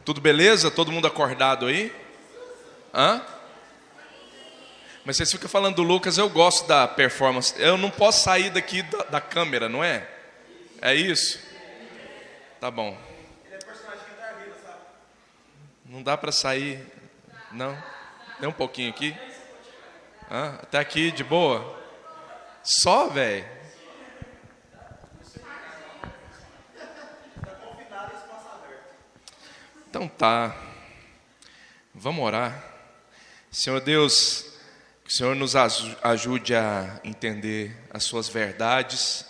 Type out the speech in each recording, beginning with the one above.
Tudo beleza? Todo mundo acordado aí? Hã? Mas vocês ficam falando do Lucas, eu gosto da performance. Eu não posso sair daqui da câmera, não é? É isso? Tá bom. Não dá pra sair, não? Tem um pouquinho aqui? Hã? Até aqui, de boa? Só, velho? Então tá. Vamos orar. Senhor Deus, que o Senhor nos ajude a entender as suas verdades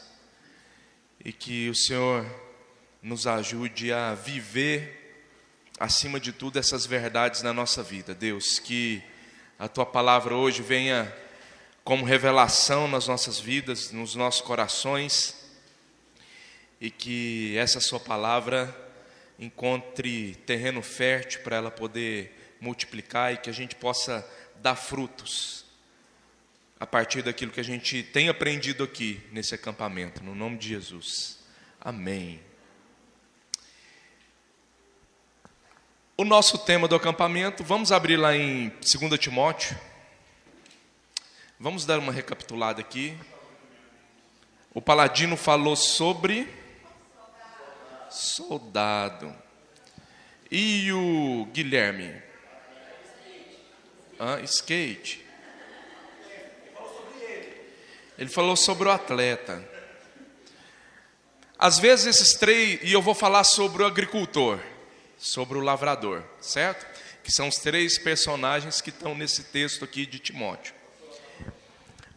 e que o Senhor nos ajude a viver, acima de tudo, essas verdades na nossa vida. Deus, que a Tua palavra hoje venha como revelação nas nossas vidas, nos nossos corações, e que essa Sua palavra encontre terreno fértil para ela poder multiplicar e que a gente possa dar frutos a partir daquilo que a gente tem aprendido aqui nesse acampamento, no nome de Jesus. Amém. O nosso tema do acampamento, vamos abrir lá em 2 Timóteo. Vamos dar uma recapitulada aqui. O Paladino falou sobre soldado. E o Guilherme? Skate. Ele falou sobre o atleta. Às vezes esses três, e eu vou falar sobre o agricultor, sobre o lavrador, certo? Que são os três personagens que estão nesse texto aqui de Timóteo.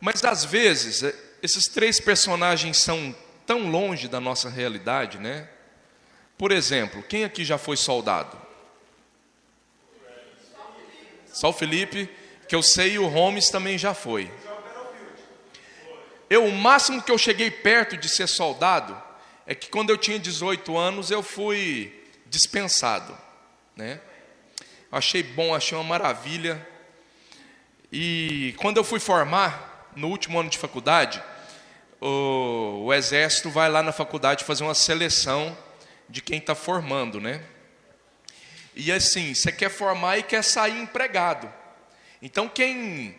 Mas às vezes, esses três personagens são tão longe da nossa realidade, né? Por exemplo, quem aqui já foi soldado? Só o Felipe, que eu sei, e o Holmes também já foi. O máximo que eu cheguei perto de ser soldado é que quando eu tinha 18 anos eu fui dispensado, né? Achei bom, achei uma maravilha. E quando eu fui formar, no último ano de faculdade, o exército vai lá na faculdade fazer uma seleção de quem está formando, né? E assim, você quer formar e quer sair empregado. Então quem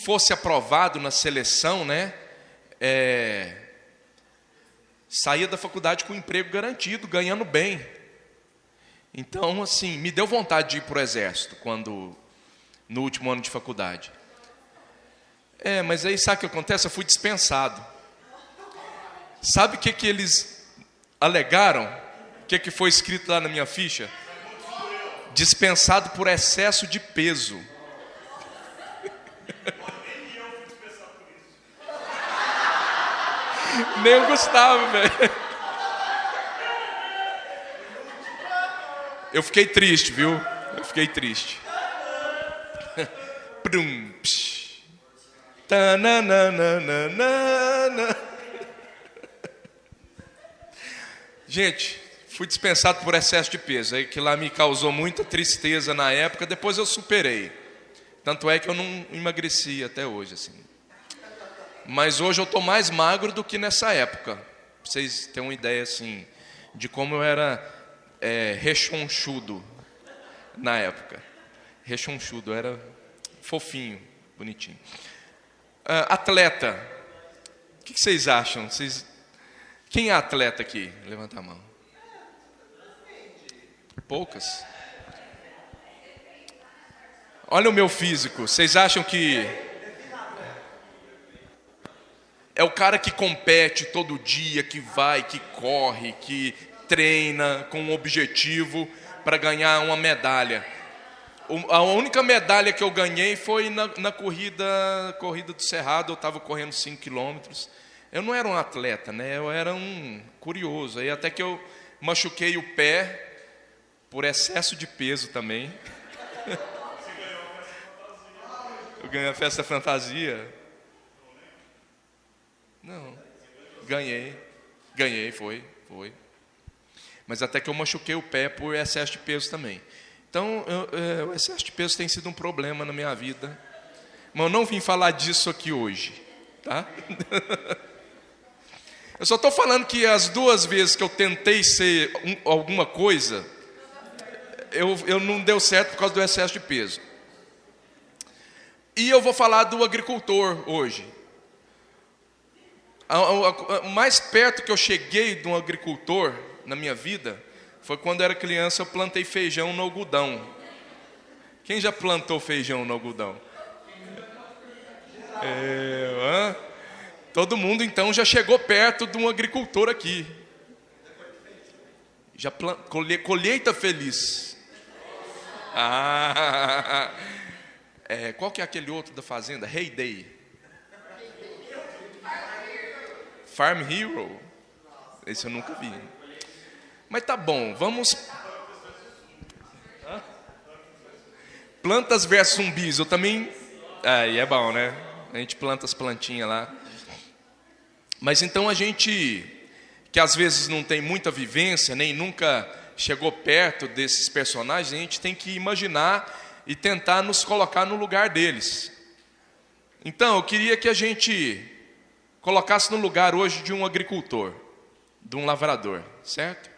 fosse aprovado na seleção, né? Saía da faculdade com emprego garantido, ganhando bem. Então, assim, me deu vontade de ir para o exército no último ano de faculdade. Mas aí sabe o que acontece? Eu fui dispensado. Sabe o que eles alegaram? O que foi escrito lá na minha ficha? Dispensado por excesso de peso. Nem o Gustavo, velho. Eu fiquei triste, viu? Eu fiquei triste. Prum, psh. Tananana. Gente, fui dispensado por excesso de peso. Aí que lá me causou muita tristeza na época. Depois eu superei. Tanto é que eu não emagreci até hoje, assim. Mas hoje eu estou mais magro do que nessa época. Pra vocês terem uma ideia, assim, de como eu era rechonchudo na época. Rechonchudo, eu era fofinho, bonitinho. Atleta. O que vocês acham? Quem é atleta aqui? Levanta a mão. Poucas. Olha o meu físico. Vocês acham que é o cara que compete todo dia, que vai, que corre, que treina com um objetivo para ganhar uma medalha? A única medalha que eu ganhei foi na corrida do Cerrado. Eu estava correndo 5 quilômetros. Eu não era um atleta, né? Eu era um curioso. Aí até que eu machuquei o pé por excesso de peso também. Eu ganhei a festa fantasia. Não, ganhei, foi. Mas até que eu machuquei o pé por excesso de peso também. Então, o excesso de peso tem sido um problema na minha vida. Mas eu não vim falar disso aqui hoje, tá? Eu só estou falando que as 2 vezes que eu tentei ser alguma coisa, eu não deu certo por causa do excesso de peso. E eu vou falar do agricultor hoje. O mais perto que eu cheguei de um agricultor na minha vida foi quando eu era criança. Eu plantei feijão no algodão. Quem já plantou feijão no algodão? Todo mundo então já chegou perto de um agricultor aqui. Já colheita feliz. Qual que é aquele outro da fazenda? Heyday. Farm Hero. Esse eu nunca vi. Mas tá bom, vamos. Plantas versus zumbis. Eu também. Aí é bom, né? A gente planta as plantinhas lá. Mas então a gente, que às vezes não tem muita vivência, nem nunca chegou perto desses personagens, a gente tem que imaginar e tentar nos colocar no lugar deles. Então, eu queria que a gente colocasse no lugar hoje de um agricultor, de um lavrador, certo?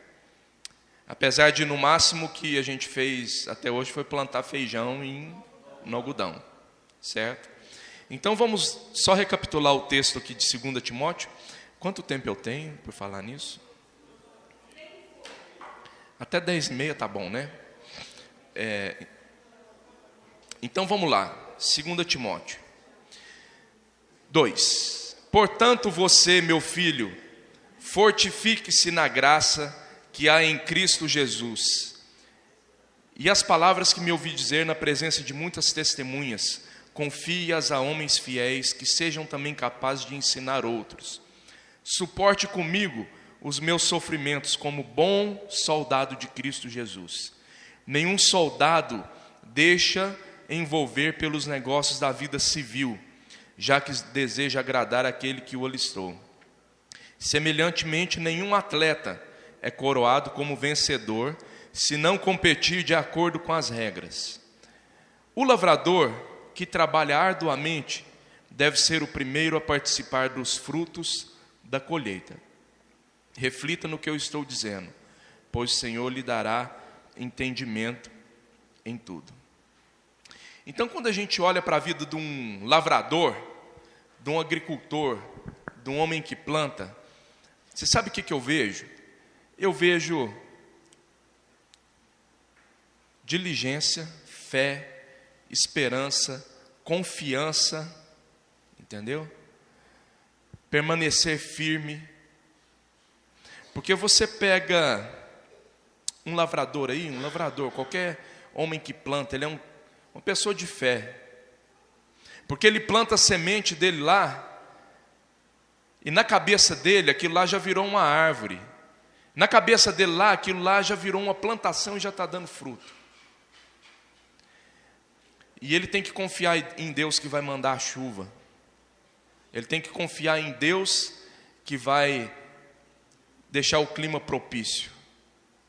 Apesar de, no máximo, que a gente fez até hoje foi plantar feijão no algodão, certo? Então, vamos só recapitular o texto aqui de 2 Timóteo. Quanto tempo eu tenho por falar nisso? Até 10h30 tá bom, né? Então vamos lá, 2 Timóteo 2. Portanto, você, meu filho, fortifique-se na graça que há em Cristo Jesus. E as palavras que me ouvi dizer na presença de muitas testemunhas, confie-as a homens fiéis que sejam também capazes de ensinar outros. Suporte comigo os meus sofrimentos como bom soldado de Cristo Jesus. Nenhum soldado deixa envolver pelos negócios da vida civil, já que deseja agradar aquele que o alistou. Semelhantemente, nenhum atleta é coroado como vencedor, se não competir de acordo com as regras. O lavrador, que trabalha arduamente, deve ser o primeiro a participar dos frutos da colheita. Reflita no que eu estou dizendo, pois o Senhor lhe dará entendimento em tudo. Então, quando a gente olha para a vida de um lavrador, de um agricultor, de um homem que planta, você sabe o que eu vejo? Eu vejo diligência, fé, esperança, confiança, entendeu? Permanecer firme. Porque você pega um lavrador aí, qualquer homem que planta, ele é uma pessoa de fé. Porque ele planta a semente dele lá, e na cabeça dele, aquilo lá já virou uma árvore. Na cabeça dele lá, aquilo lá já virou uma plantação e já está dando fruto. E ele tem que confiar em Deus que vai mandar a chuva. Ele tem que confiar em Deus que vai deixar o clima propício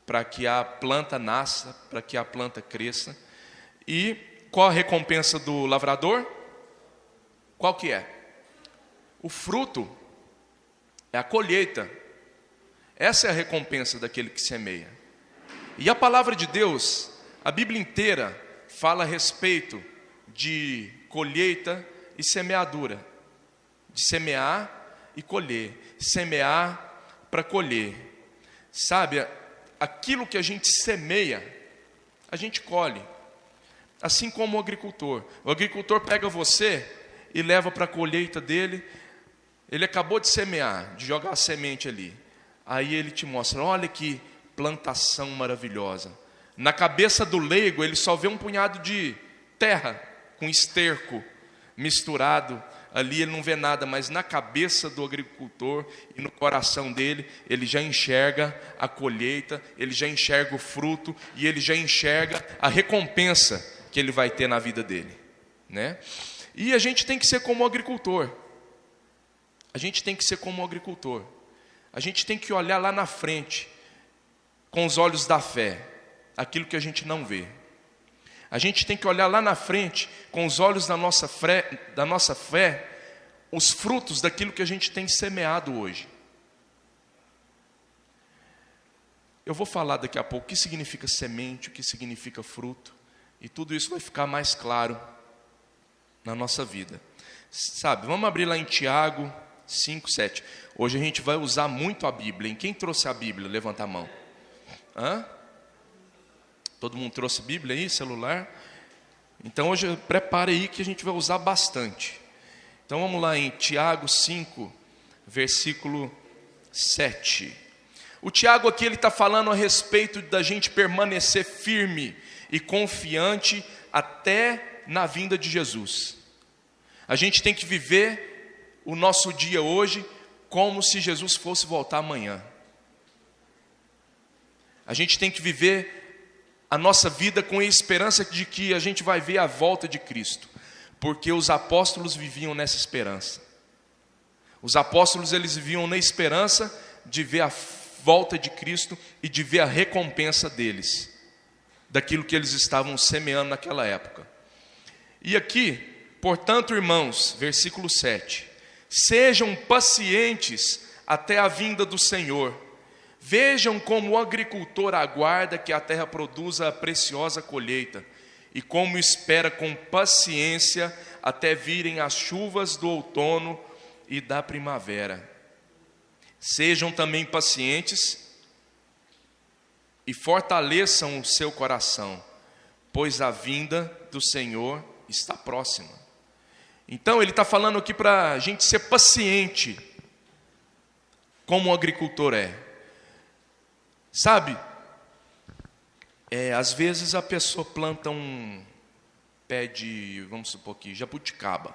para que a planta nasça, para que a planta cresça. E qual a recompensa do lavrador? Qual que é? O fruto é a colheita. Essa é a recompensa daquele que semeia. E a palavra de Deus, a Bíblia inteira, fala a respeito de colheita e semeadura. De semear e colher. Semear para colher. Sabe, aquilo que a gente semeia, a gente colhe. Assim como o agricultor. O agricultor pega você e leva para a colheita dele. Ele acabou de semear, de jogar a semente ali. Aí ele te mostra, olha que plantação maravilhosa. Na cabeça do leigo, ele só vê um punhado de terra com esterco misturado. Ali ele não vê nada, mas na cabeça do agricultor e no coração dele, ele já enxerga a colheita, ele já enxerga o fruto e ele já enxerga a recompensa que ele vai ter na vida dele, né? E a gente tem que ser como o agricultor. A gente tem que ser como o agricultor. A gente tem que olhar lá na frente, com os olhos da fé, aquilo que a gente não vê. A gente tem que olhar lá na frente, com os olhos da nossa fé, os frutos daquilo que a gente tem semeado hoje. Eu vou falar daqui a pouco o que significa semente, o que significa fruto, e tudo isso vai ficar mais claro na nossa vida. Sabe, vamos abrir lá em Tiago 5, 7. Hoje a gente vai usar muito a Bíblia. Quem trouxe a Bíblia? Levanta a mão. Todo mundo trouxe Bíblia aí, celular? Então hoje prepare aí que a gente vai usar bastante. Então vamos lá em Tiago 5, versículo 7. O Tiago aqui ele está falando a respeito da gente permanecer firme e confiante até na vinda de Jesus. A gente tem que viver o nosso dia hoje como se Jesus fosse voltar amanhã. A gente tem que viver a nossa vida com a esperança de que a gente vai ver a volta de Cristo, porque os apóstolos viviam nessa esperança. Os apóstolos eles viviam na esperança de ver a volta de Cristo e de ver a recompensa deles, daquilo que eles estavam semeando naquela época. E aqui, portanto, irmãos, versículo 7, sejam pacientes até a vinda do Senhor. Vejam como o agricultor aguarda que a terra produza a preciosa colheita, e como espera com paciência até virem as chuvas do outono e da primavera. Sejam também pacientes e fortaleçam o seu coração, pois a vinda do Senhor está próxima. Então ele está falando aqui para a gente ser paciente, como o agricultor é. Sabe, às vezes a pessoa planta um pé de, vamos supor aqui, jabuticaba.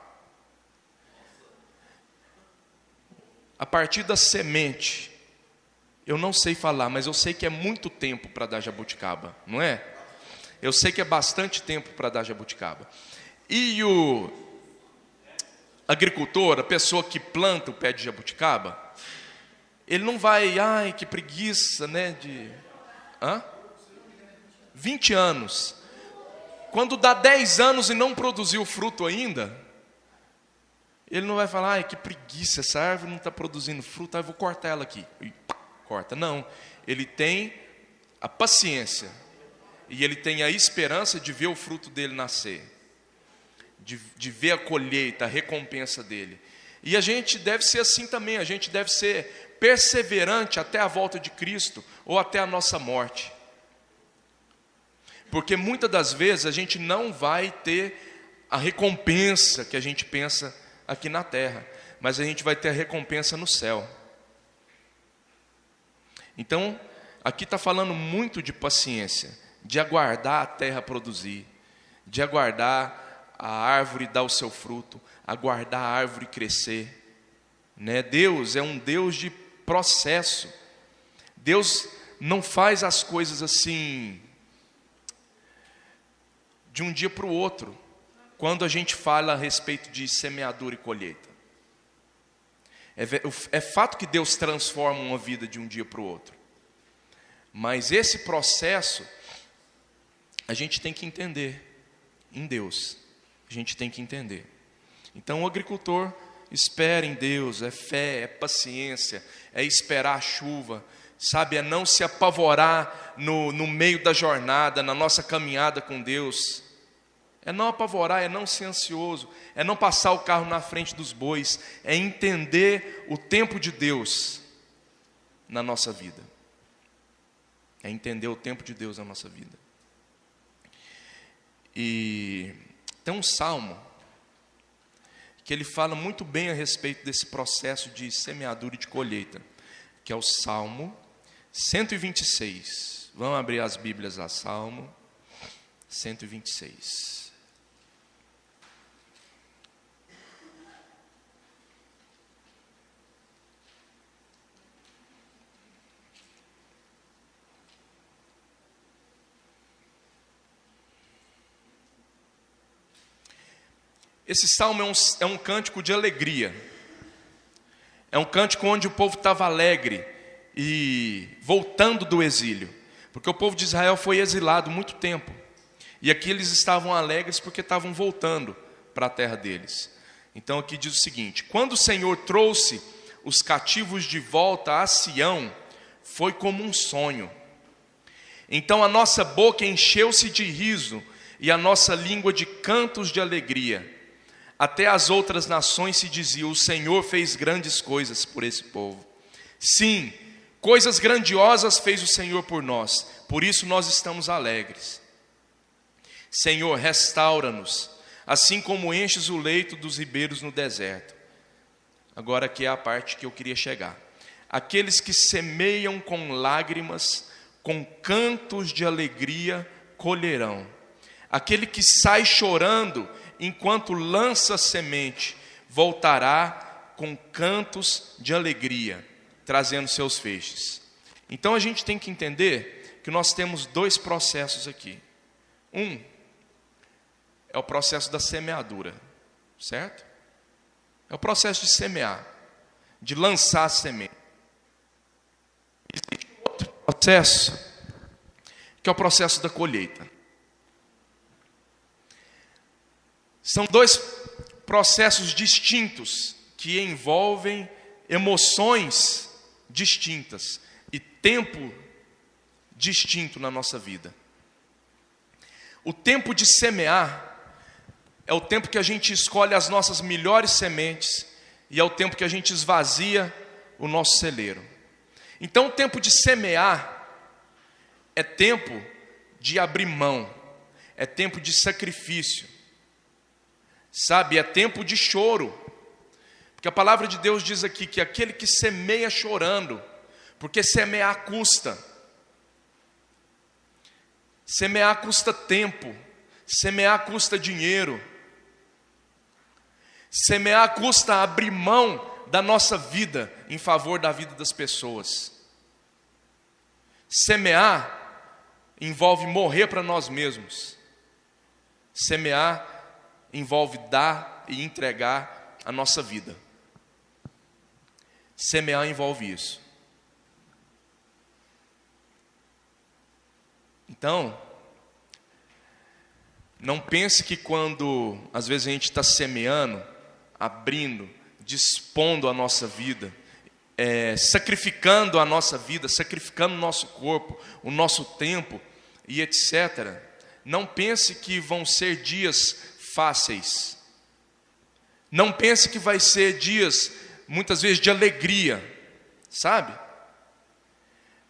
A partir da semente, eu não sei falar, mas eu sei que é muito tempo para dar jabuticaba, não é? Eu sei que é bastante tempo para dar jabuticaba. E o agricultor, a pessoa que planta o pé de jabuticaba, ele não vai, ai, que preguiça, né, 20 anos. Quando dá 10 anos e não produziu fruto ainda, ele não vai falar, ai, que preguiça, essa árvore não está produzindo fruto, eu vou cortar ela aqui. E pá, corta. Não, ele tem a paciência e ele tem a esperança de ver o fruto dele nascer, de ver a colheita, a recompensa dele. E a gente deve ser assim também, a gente deve ser perseverante até a volta de Cristo ou até a nossa morte. Porque muitas das vezes a gente não vai ter a recompensa que a gente pensa aqui na terra, mas a gente vai ter a recompensa no céu. Então, aqui está falando muito de paciência, de aguardar a terra produzir, de aguardar a árvore dar o seu fruto, aguardar a árvore crescer, né? Deus é um Deus de processo. Deus não faz as coisas assim de um dia para o outro, quando a gente fala a respeito de semeadura e colheita. É fato que Deus transforma uma vida de um dia para o outro, mas esse processo a gente tem que entender em Deus. A gente tem que entender. Então o agricultor espera em Deus, é fé, é paciência, é esperar a chuva, sabe, é não se apavorar no meio da jornada, na nossa caminhada com Deus. É não apavorar, é não ser ansioso, é não passar o carro na frente dos bois, é entender o tempo de Deus na nossa vida. É entender o tempo de Deus na nossa vida. E tem um salmo que ele fala muito bem a respeito desse processo de semeadura e de colheita, que é o Salmo 126. Vamos abrir as Bíblias a Salmo 126. Esse salmo é um cântico de alegria. É um cântico onde o povo estava alegre e voltando do exílio. Porque o povo de Israel foi exilado muito tempo. E aqui eles estavam alegres porque estavam voltando para a terra deles. Então aqui diz o seguinte: quando o Senhor trouxe os cativos de volta a Sião, foi como um sonho. Então a nossa boca encheu-se de riso e a nossa língua de cantos de alegria. Até as outras nações se diziam: o Senhor fez grandes coisas por esse povo. Sim, coisas grandiosas fez o Senhor por nós, por isso nós estamos alegres. Senhor, restaura-nos, assim como enches o leito dos ribeiros no deserto. Agora aqui é a parte que eu queria chegar. Aqueles que semeiam com lágrimas, com cantos de alegria colherão. Aquele que sai chorando enquanto lança semente, voltará com cantos de alegria, trazendo seus feixes. Então a gente tem que entender que nós temos dois processos aqui. Um é o processo da semeadura, certo? É o processo de semear, de lançar a semente. Existe outro processo, que é o processo da colheita. São dois processos distintos que envolvem emoções distintas e tempo distinto na nossa vida. O tempo de semear é o tempo que a gente escolhe as nossas melhores sementes e é o tempo que a gente esvazia o nosso celeiro. Então o tempo de semear é tempo de abrir mão, é tempo de sacrifício, sabe, é tempo de choro, porque a palavra de Deus diz aqui que aquele que semeia chorando, porque semear custa tempo, semear custa dinheiro, semear custa abrir mão da nossa vida em favor da vida das pessoas. Semear envolve morrer para nós mesmos. Semear envolve dar e entregar a nossa vida. Semear envolve isso. Então, não pense que quando às vezes a gente está semeando, abrindo, dispondo a nossa vida, sacrificando a nossa vida, sacrificando o nosso corpo, o nosso tempo e etc. Não pense que vão ser dias fáceis. Não pense que vai ser dias, muitas vezes, de alegria, sabe?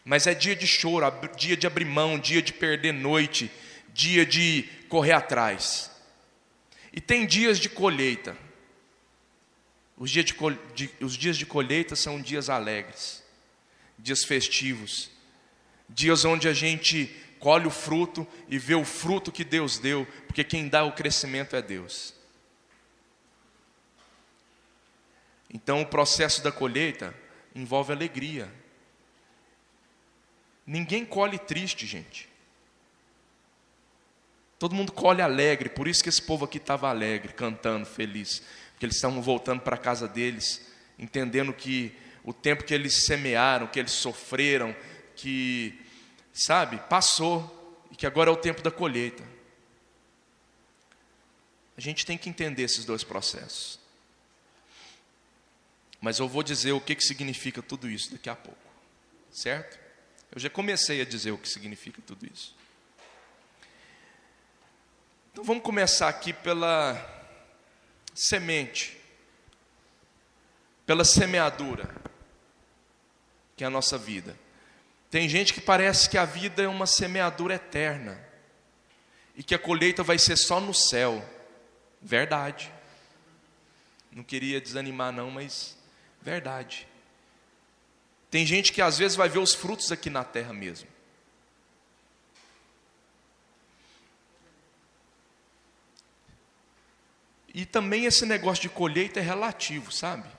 Mas é dia de choro, dia de abrir mão, dia de perder noite, dia de correr atrás. E tem dias de colheita. Os dias de colheita são dias alegres, dias festivos, dias onde a gente colhe o fruto e vê o fruto que Deus deu, porque quem dá o crescimento é Deus. Então o processo da colheita envolve alegria. Ninguém colhe triste, gente. Todo mundo colhe alegre, por isso que esse povo aqui estava alegre, cantando, feliz. Porque eles estavam voltando para a casa deles, entendendo que o tempo que eles semearam, que eles sofreram, que, sabe, passou, e que agora é o tempo da colheita. A gente tem que entender esses dois processos. Mas eu vou dizer o que significa tudo isso daqui a pouco, certo? Eu já comecei a dizer o que significa tudo isso. Então vamos começar aqui pela semente, pela semeadura, que é a nossa vida. Tem gente que parece que a vida é uma semeadura eterna e que a colheita vai ser só no céu. Verdade. Não queria desanimar não, mas verdade. Tem gente que às vezes vai ver os frutos aqui na terra mesmo. E também esse negócio de colheita é relativo, sabe?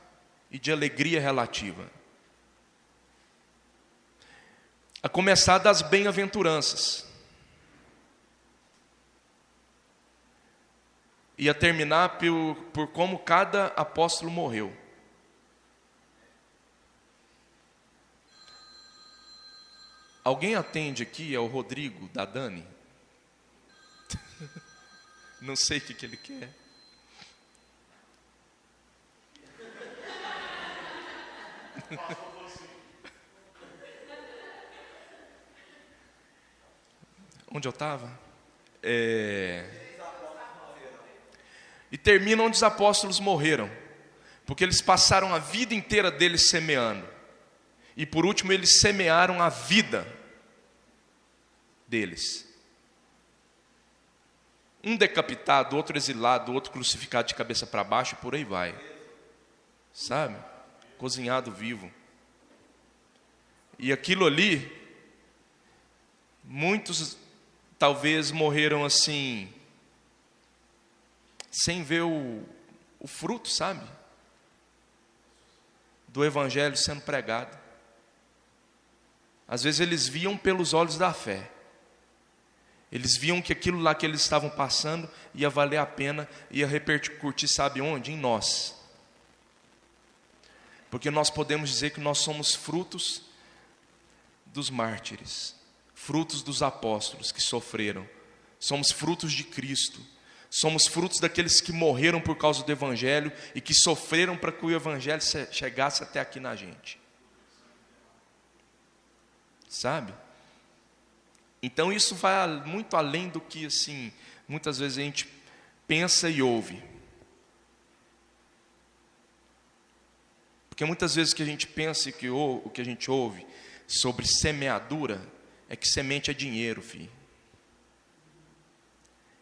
E de alegria relativa. A começar das bem-aventuranças. E a terminar por como cada apóstolo morreu. Alguém atende aqui? É o Rodrigo, da Dani? Não sei o que ele quer. Onde eu estava? E termina onde os apóstolos morreram. Porque eles passaram a vida inteira deles semeando. E por último eles semearam a vida deles. Um decapitado, outro exilado, outro crucificado de cabeça para baixo, e por aí vai. Sabe? Cozinhado vivo. E aquilo ali, muitos talvez morreram assim, sem ver o fruto, sabe? Do evangelho sendo pregado. Às vezes eles viam pelos olhos da fé. Eles viam que aquilo lá que eles estavam passando ia valer a pena, ia repercutir, sabe onde? Em nós. Porque nós podemos dizer que nós somos frutos dos mártires, frutos dos apóstolos que sofreram. Somos frutos de Cristo. Somos frutos daqueles que morreram por causa do evangelho e que sofreram para que o evangelho chegasse até aqui na gente. Sabe? Então isso vai muito além do que assim, muitas vezes a gente pensa e ouve. Porque muitas vezes o que a gente pensa e o que a gente ouve sobre semeadura é que semente é dinheiro, filho.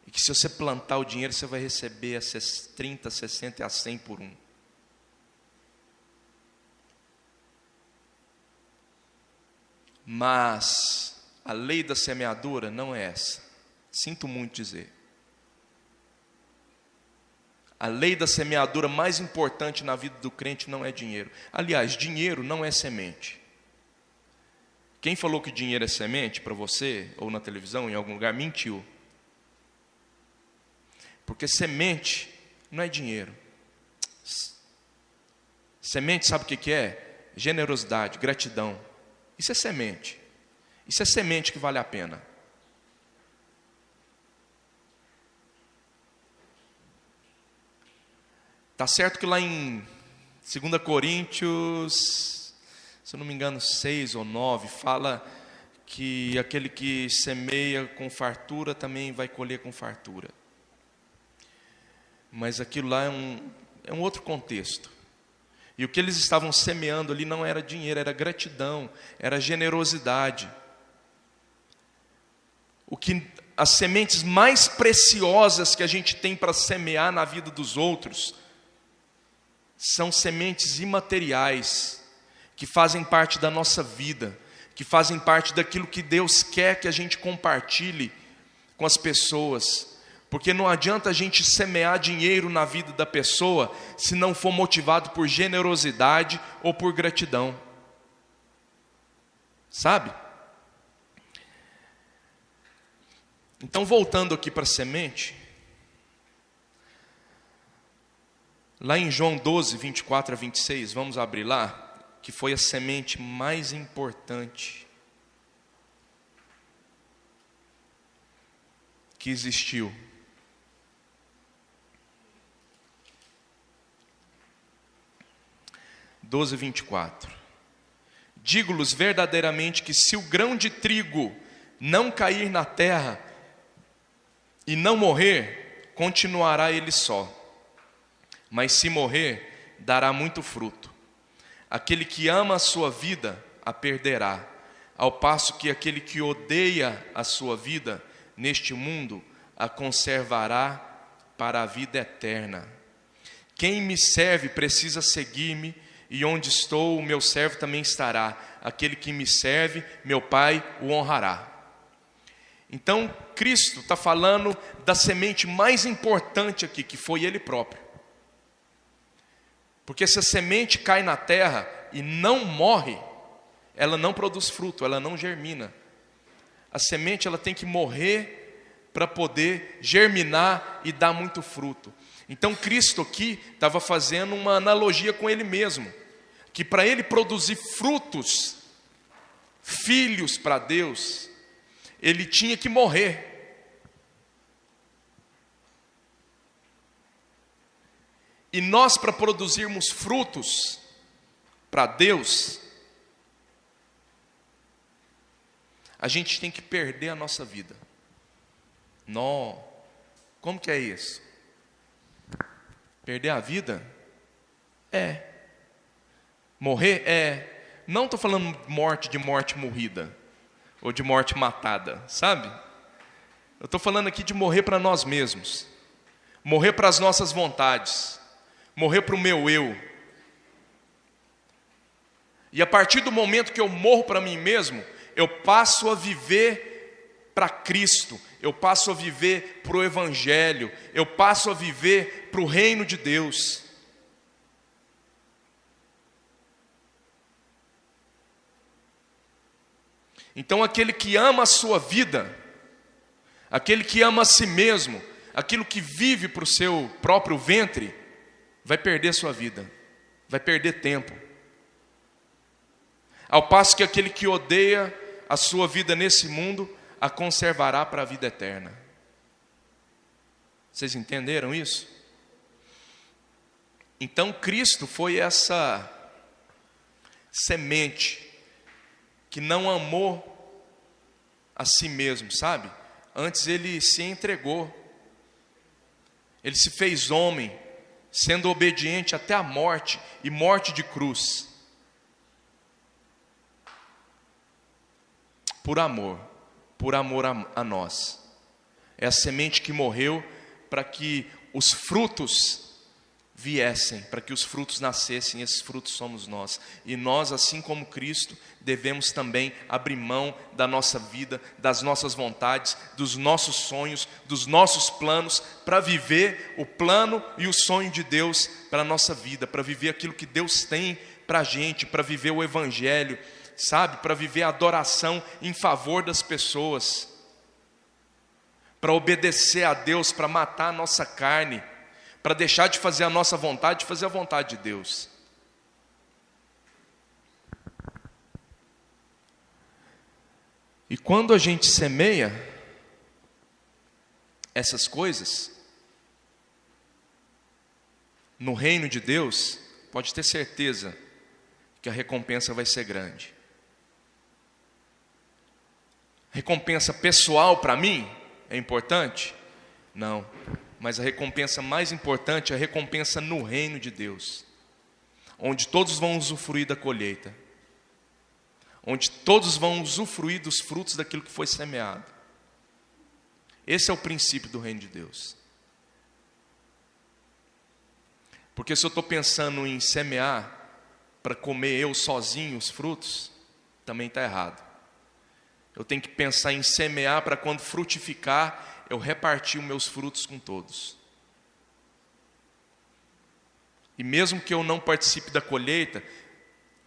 E que se você plantar o dinheiro, você vai receber a 30, 60 e a 100 por um. Mas a lei da semeadura não é essa. Sinto muito dizer. A lei da semeadura mais importante na vida do crente não é dinheiro. Aliás, dinheiro não é semente. Quem falou que dinheiro é semente para você, ou na televisão, em algum lugar, mentiu. Porque semente não é dinheiro. Semente sabe o que é? Generosidade, gratidão. Isso é semente. Isso é semente que vale a pena. Tá certo que lá em 2 Coríntios, se eu não me engano, 6 ou 9, fala que aquele que semeia com fartura também vai colher com fartura. Mas aquilo lá é um outro contexto. E o que eles estavam semeando ali não era dinheiro, era gratidão, era generosidade. As sementes mais preciosas que a gente tem para semear na vida dos outros são sementes imateriais, que fazem parte da nossa vida, que fazem parte daquilo que Deus quer que a gente compartilhe com as pessoas. Porque não adianta a gente semear dinheiro na vida da pessoa se não for motivado por generosidade ou por gratidão. Sabe? Então, voltando aqui para a semente, lá em João 12, 24 a 26, vamos abrir lá, que foi a semente mais importante que existiu. Doze, 24. Digo-lhes verdadeiramente que se o grão de trigo não cair na terra e não morrer, continuará ele só. Mas se morrer, dará muito fruto. Aquele que ama a sua vida, a perderá. Ao passo que aquele que odeia a sua vida neste mundo, a conservará para a vida eterna. Quem me serve precisa seguir-me, e onde estou, o meu servo também estará. Aquele que me serve, meu Pai o honrará. Então, Cristo está falando da semente mais importante aqui, que foi Ele próprio. Porque se a semente cai na terra e não morre, ela não produz fruto, ela não germina. A semente ela tem que morrer para poder germinar e dar muito fruto. Então Cristo aqui estava fazendo uma analogia com Ele mesmo. Que para Ele produzir frutos, filhos para Deus, Ele tinha que morrer. E nós, para produzirmos frutos para Deus, a gente tem que perder a nossa vida. Nó, como que é isso? Perder a vida? É. Morrer? É. Não estou falando de morte morrida, ou de morte matada, sabe? Eu estou falando aqui de morrer para nós mesmos, morrer para as nossas vontades, morrer para o meu eu. E a partir do momento que eu morro para mim mesmo, eu passo a viver para Cristo, eu passo a viver para o Evangelho, eu passo a viver para o reino de Deus. Então aquele que ama a sua vida, aquele que ama a si mesmo, aquilo que vive para o seu próprio ventre, vai perder sua vida, vai perder tempo. Ao passo que aquele que odeia a sua vida nesse mundo, a conservará para a vida eterna. Vocês entenderam isso? Então Cristo foi essa semente que não amou a si mesmo, sabe? Antes ele se entregou. Ele se fez homem, sendo obediente até a morte, e morte de cruz. Por amor a nós. É a semente que morreu para que os frutos viessem, para que os frutos nascessem. Esses frutos somos nós. E nós, assim como Cristo, devemos também abrir mão da nossa vida, das nossas vontades, dos nossos sonhos, dos nossos planos, para viver o plano e o sonho de Deus para a nossa vida, para viver aquilo que Deus tem para a gente, para viver o Evangelho, sabe? Para viver a adoração em favor das pessoas, para obedecer a Deus, para matar a nossa carne, para deixar de fazer a nossa vontade, de fazer a vontade de Deus. E quando a gente semeia essas coisas no reino de Deus, pode ter certeza que a recompensa vai ser grande. Recompensa pessoal para mim é importante? Não. Mas a recompensa mais importante é a recompensa no reino de Deus, onde todos vão usufruir da colheita, onde todos vão usufruir dos frutos daquilo que foi semeado. Esse é o princípio do reino de Deus. Porque se eu estou pensando em semear para comer eu sozinho os frutos, também está errado. Eu tenho que pensar em semear para quando frutificar, eu repartir os meus frutos com todos. E mesmo que eu não participe da colheita,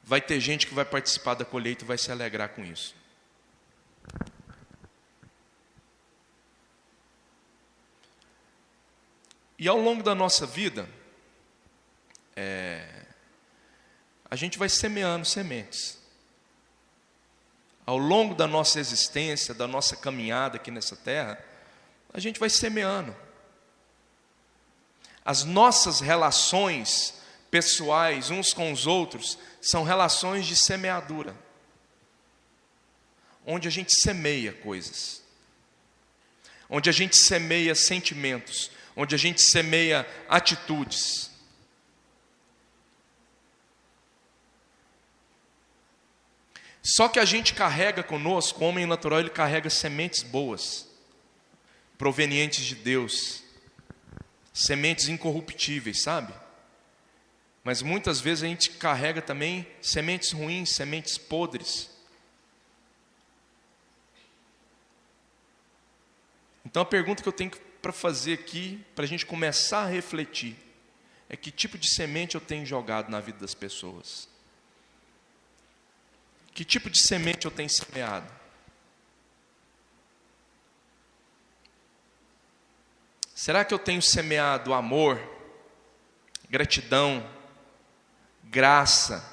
vai ter gente que vai participar da colheita e vai se alegrar com isso. E ao longo da nossa vida, a gente vai semeando sementes. Ao longo da nossa existência, da nossa caminhada aqui nessa terra, a gente vai semeando. As nossas relações pessoais uns com os outros são relações de semeadura, onde a gente semeia coisas, onde a gente semeia sentimentos, onde a gente semeia atitudes. Só que a gente carrega conosco, o homem natural, ele carrega sementes boas, provenientes de Deus, sementes incorruptíveis, sabe? Mas muitas vezes a gente carrega também sementes ruins, sementes podres. Então a pergunta que eu tenho para fazer aqui, para a gente começar a refletir, é que tipo de semente eu tenho jogado na vida das pessoas? Que tipo de semente eu tenho semeado? Será que eu tenho semeado amor, gratidão, graça,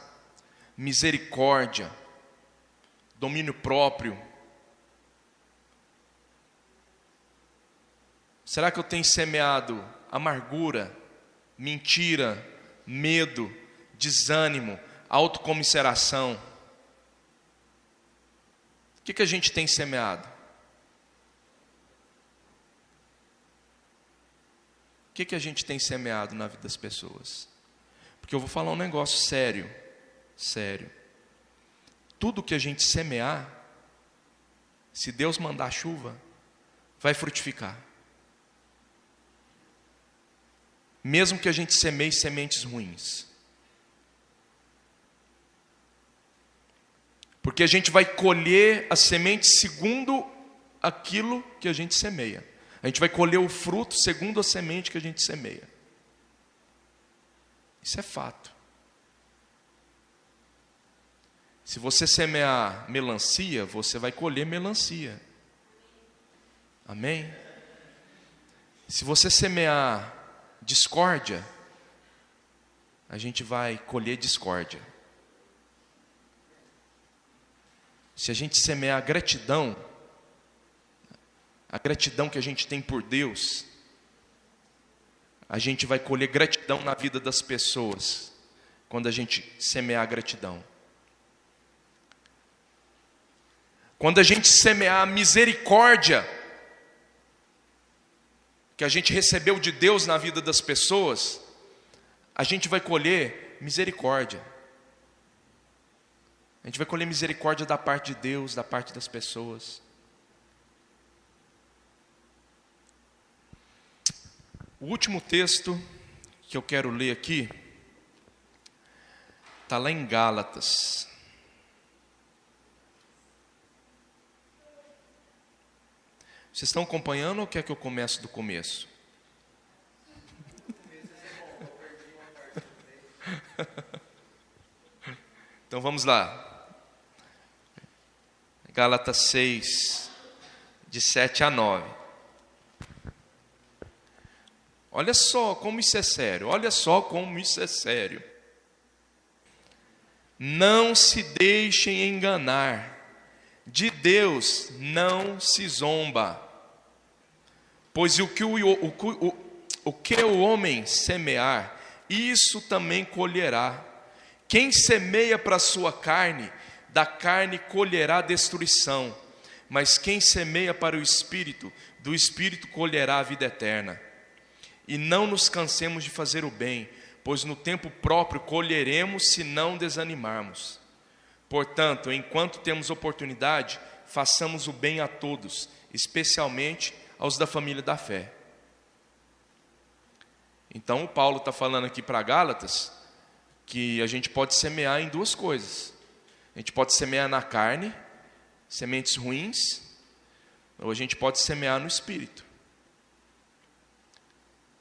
misericórdia, domínio próprio? Será que eu tenho semeado amargura, mentira, medo, desânimo, autocomiseração? O que a gente tem semeado? O que a gente tem semeado na vida das pessoas? Porque eu vou falar um negócio sério, sério. Tudo que a gente semear, se Deus mandar chuva, vai frutificar. Mesmo que a gente semeie sementes ruins. Porque a gente vai colher as sementes segundo aquilo que a gente semeia. A gente vai colher o fruto segundo a semente que a gente semeia. Isso é fato. Se você semear melancia, você vai colher melancia. Amém? Se você semear discórdia, a gente vai colher discórdia. Se a gente semear gratidão, a gratidão que a gente tem por Deus, a gente vai colher gratidão na vida das pessoas, quando a gente semear gratidão. Quando a gente semear misericórdia, que a gente recebeu de Deus na vida das pessoas, a gente vai colher misericórdia. A gente vai colher misericórdia da parte de Deus, da parte das pessoas. O último texto que eu quero ler aqui, está lá em Gálatas. Vocês estão acompanhando ou quer que eu comece do começo? Então vamos lá. Gálatas 6, de 7 a 9. Olha só como isso é sério, olha só como isso é sério. Não se deixem enganar, de Deus não se zomba, pois o que o homem semear, isso também colherá. Quem semeia para a sua carne, da carne colherá destruição, mas quem semeia para o Espírito, do Espírito colherá a vida eterna. E não nos cansemos de fazer o bem, pois no tempo próprio colheremos se não desanimarmos. Portanto, enquanto temos oportunidade, façamos o bem a todos, especialmente aos da família da fé. Então o Paulo está falando aqui para Gálatas, que a gente pode semear em duas coisas. A gente pode semear na carne, sementes ruins, ou a gente pode semear no Espírito.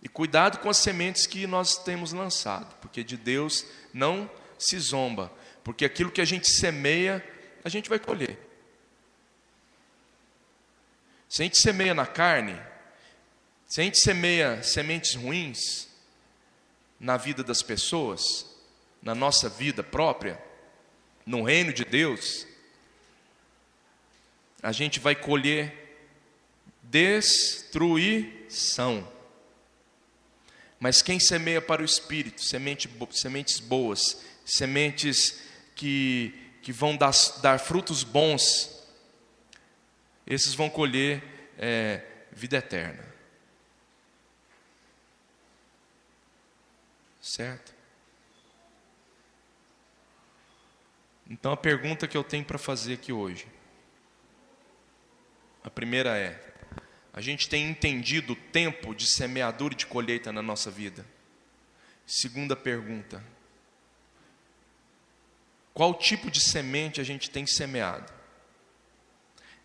E cuidado com as sementes que nós temos lançado, porque de Deus não se zomba, porque aquilo que a gente semeia, a gente vai colher. Se a gente semeia na carne, se a gente semeia sementes ruins na vida das pessoas, na nossa vida própria, no reino de Deus, a gente vai colher destruição. Mas quem semeia para o Espírito, sementes boas, sementes que vão dar frutos bons, esses vão colher vida eterna. Certo? Então a pergunta que eu tenho para fazer aqui hoje, a primeira é: a gente tem entendido o tempo de semeadura e de colheita na nossa vida? Segunda pergunta: qual tipo de semente a gente tem semeado?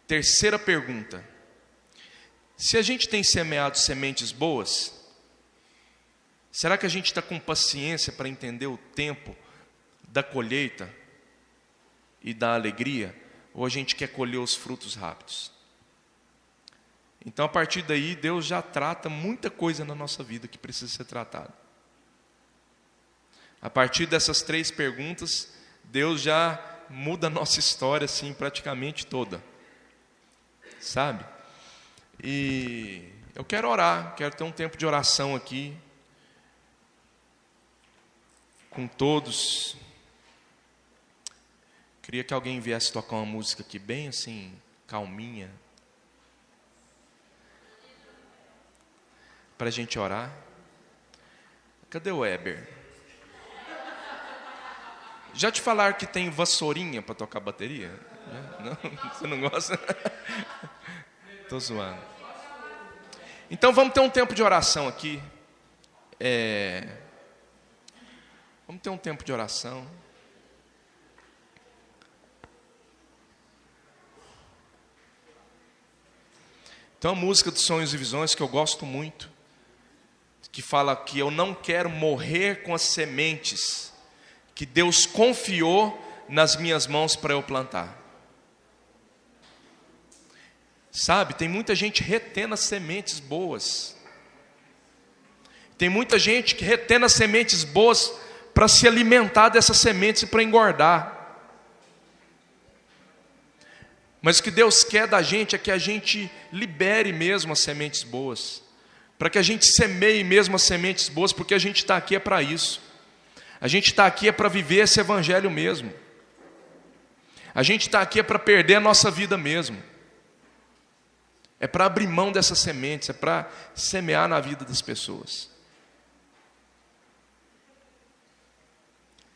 Terceira pergunta: se a gente tem semeado sementes boas, será que a gente está com paciência para entender o tempo da colheita e da alegria? Ou a gente quer colher os frutos rápidos? Então, a partir daí, Deus já trata muita coisa na nossa vida que precisa ser tratada. A partir dessas três perguntas, Deus já muda a nossa história, assim, praticamente toda. Sabe? E eu quero orar, quero ter um tempo de oração aqui, com todos. Queria que alguém viesse tocar uma música aqui, bem assim, calminha, para a gente orar. Cadê o Weber? Já te falaram que tem vassourinha para tocar bateria? Não? Você não gosta? Estou zoando. Então vamos ter um tempo de oração aqui. Vamos ter um tempo de oração. Tem uma música dos Sonhos e Visões que eu gosto muito, que fala que eu não quero morrer com as sementes que Deus confiou nas minhas mãos para eu plantar. Sabe, tem muita gente retendo as sementes boas. Tem muita gente que retendo as sementes boas para se alimentar dessas sementes e para engordar. Mas o que Deus quer da gente é que a gente libere mesmo as sementes boas. Para que a gente semeie mesmo as sementes boas, porque a gente está aqui é para isso. A gente está aqui é para viver esse evangelho mesmo. A gente está aqui é para perder a nossa vida mesmo. É para abrir mão dessas sementes, é para semear na vida das pessoas.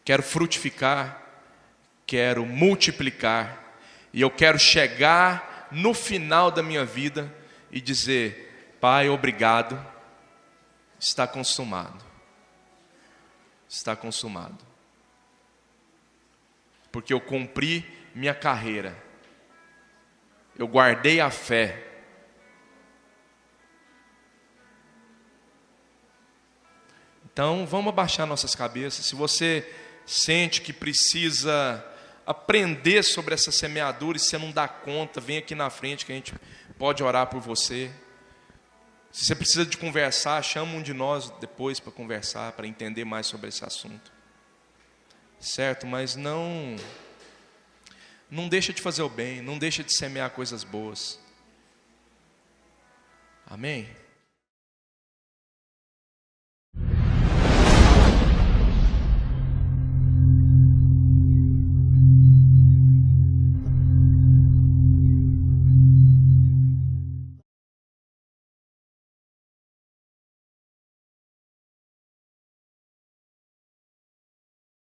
Quero frutificar, quero multiplicar, e eu quero chegar no final da minha vida e dizer: Pai, obrigado, está consumado. Está consumado. Porque eu cumpri minha carreira. Eu guardei a fé. Então, vamos abaixar nossas cabeças. Se você sente que precisa aprender sobre essa semeadura e você não dá conta, vem aqui na frente que a gente pode orar por você. Se você precisa de conversar, chama um de nós depois para conversar, para entender mais sobre esse assunto. Certo? Mas não deixa de fazer o bem, não deixa de semear coisas boas. Amém?